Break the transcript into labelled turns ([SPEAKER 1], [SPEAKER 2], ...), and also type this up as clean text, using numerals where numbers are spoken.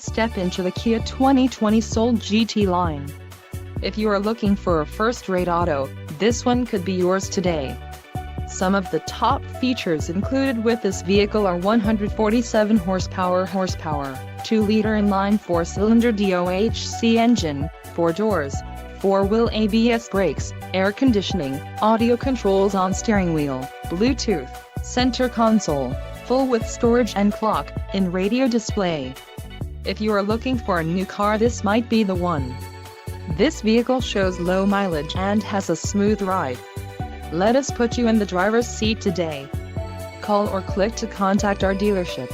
[SPEAKER 1] Step into the Kia 2020 Soul GT line. If you are looking for a first-rate auto, this one could be yours today. Some of the top features included with this vehicle are 147 horsepower, 2-liter inline 4-cylinder DOHC engine, 4 doors, 4-wheel ABS brakes, air conditioning, audio controls on steering wheel, Bluetooth, center console, full-width storage and clock-in radio display. If you are looking for a new car, this might be the one. This vehicle shows low mileage and has a smooth ride. Let us put you in the driver's seat today. Call or click to contact our dealership.